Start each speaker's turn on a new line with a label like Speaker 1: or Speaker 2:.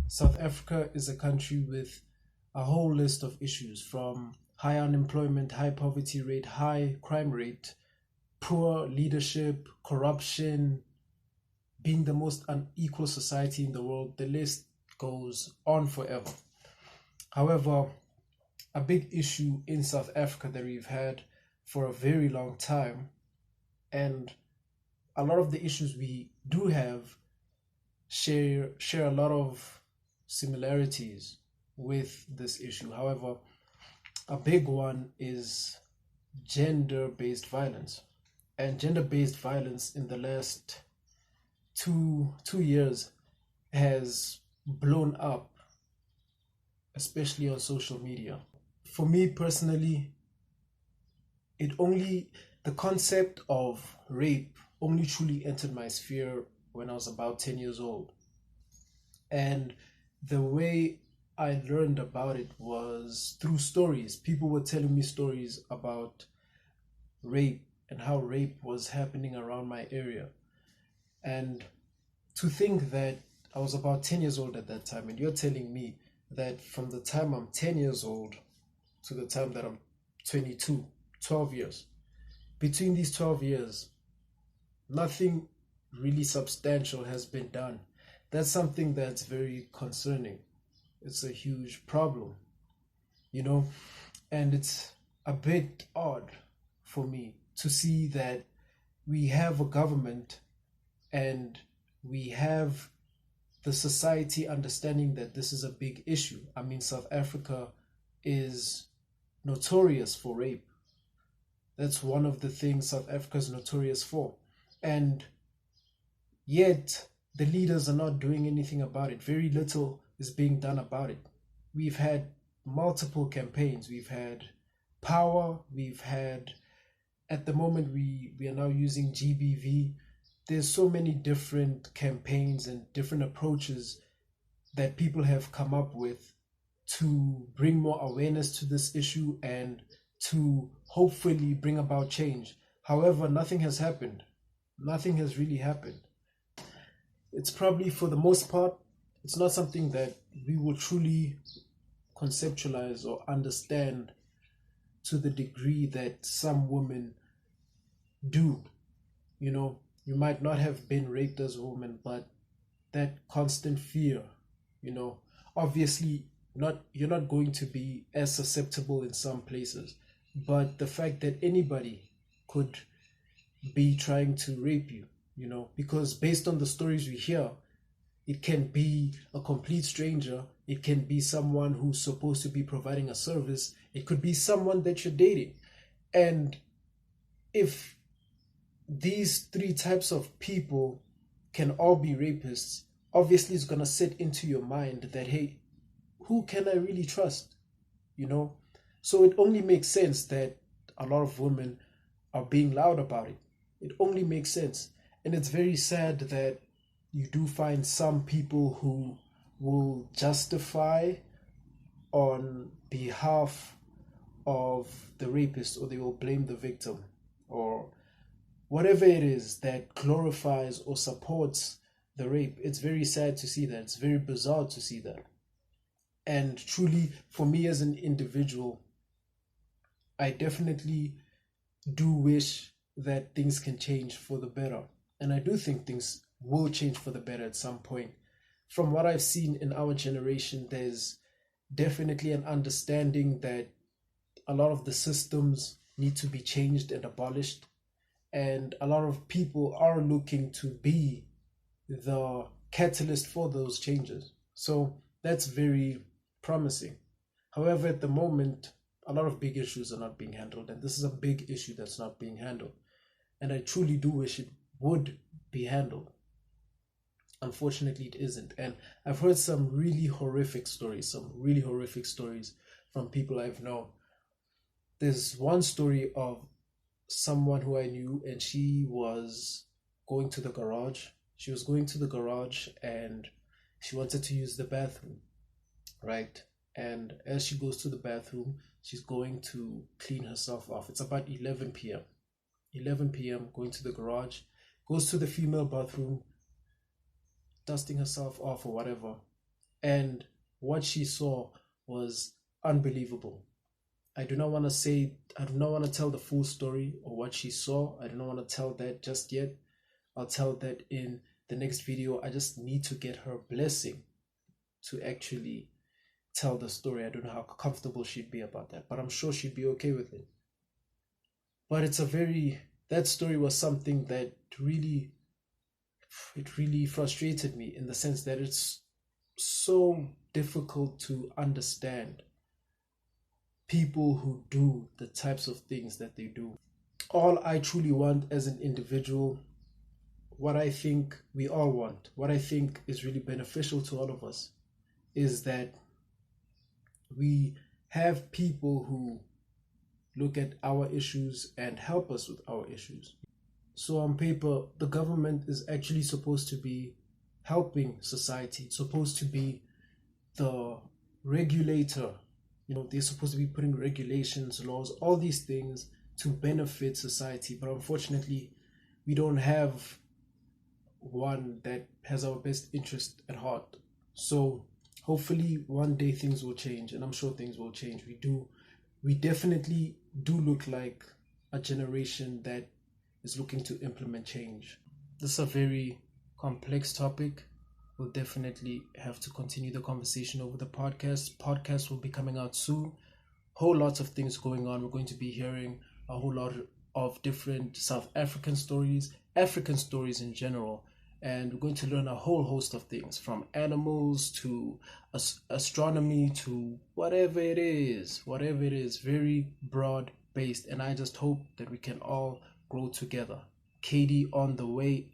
Speaker 1: South Africa is a country with a whole list of issues from high unemployment, high poverty rate, high crime rate, poor leadership, corruption, being the most unequal society in the world. The list goes on forever. However, a big issue in South Africa that we've had for a very long time, and a lot of the issues we do have share a lot of similarities with this issue. However, a big one is gender-based violence. And gender-based violence in the last two years has blown up, especially on social media. For me personally, it only the concept of rape only truly entered my sphere when I was about 10 years old. And the way I learned about it was through stories. People were telling me stories about rape and how rape was happening around my area. And to think that I was about 10 years old at that time, and you're telling me that from the time I'm 10 years old to the time that I'm 22, 12 years, between these 12 years, nothing really substantial has been done. That's something that's very concerning. It's a huge problem, you know, and it's a bit odd for me to see that we have a government and we have the society understanding that this is a big issue. I mean, South Africa is notorious for rape. That's one of the things South Africa is notorious for. And yet, the leaders are not doing anything about it. Very little is being done about it. We've had multiple campaigns. We've had power. We've had, at the moment, we are now using GBV. There's so many different campaigns and different approaches that people have come up with to bring more awareness to this issue and to hopefully bring about change. However, nothing has happened. Nothing has really happened. It's probably, for the most part, it's not something that we will truly conceptualize or understand to the degree that some women do. You know, you might not have been raped as a woman, but that constant fear, you know, obviously not you're not going to be as susceptible in some places, but the fact that anybody could be trying to rape you, you know, because based on the stories we hear, it can be a complete stranger, it can be someone who's supposed to be providing a service, it could be someone that you're dating. And if these three types of people can all be rapists, obviously it's going to sit into your mind that, hey, who can I really trust? You know? So it only makes sense that a lot of women are being loud about it. It only makes sense. And it's very sad that you do find some people who will justify on behalf of the rapist, or they will blame the victim, or whatever it is that glorifies or supports the rape. It's very sad to see that. It's very bizarre to see that. And truly, for me as an individual, I definitely do wish that things can change for the better. And I do think things will change for the better at some point. From what I've seen in our generation, there's definitely an understanding that a lot of the systems need to be changed and abolished. And a lot of people are looking to be the catalyst for those changes. So that's very promising. However, at the moment, a lot of big issues are not being handled, and this is a big issue that's not being handled. And I truly do wish it would be handled. Unfortunately, it isn't. And I've heard some really horrific stories, from people I've known. There's one story of someone who I knew, and she was going to the garage. She was going to the garage and she wanted to use the bathroom, right? And as she goes to the bathroom, she's going to clean herself off. It's about 11 p.m. 11 p.m., going to the garage, goes to the female bathroom, dusting herself off or whatever. And what she saw was unbelievable. I do not want to say, I do not want to tell the full story or what she saw. I do not want to tell that just yet. I'll tell that in the next video. I just need to get her blessing to actually tell the story. I don't know how comfortable she'd be about that, but I'm sure she'd be okay with it. But that story was something that really, it really frustrated me in the sense that it's so difficult to understand people who do the types of things that they do. All I truly want as an individual, what I think we all want, what I think is really beneficial to all of us, is that we have people who look at our issues and help us with our issues. So on paper, the government is actually supposed to be helping society. It's supposed to be the regulator. They're supposed to be putting regulations, laws, all these things to benefit society. But unfortunately, we don't have one that has our best interest at heart. So hopefully one day things will change, and I'm sure things will change. We definitely do look like a generation that is looking to implement change. This is a very complex topic. We'll definitely have to continue the conversation over the podcast. Podcast will be coming out soon. Whole lots of things going on. We're going to be hearing a whole lot of different South African stories in general. And we're going to learn a whole host of things, from animals to astronomy to whatever it is, very broad based. And I just hope that we can all grow together. KD on the way.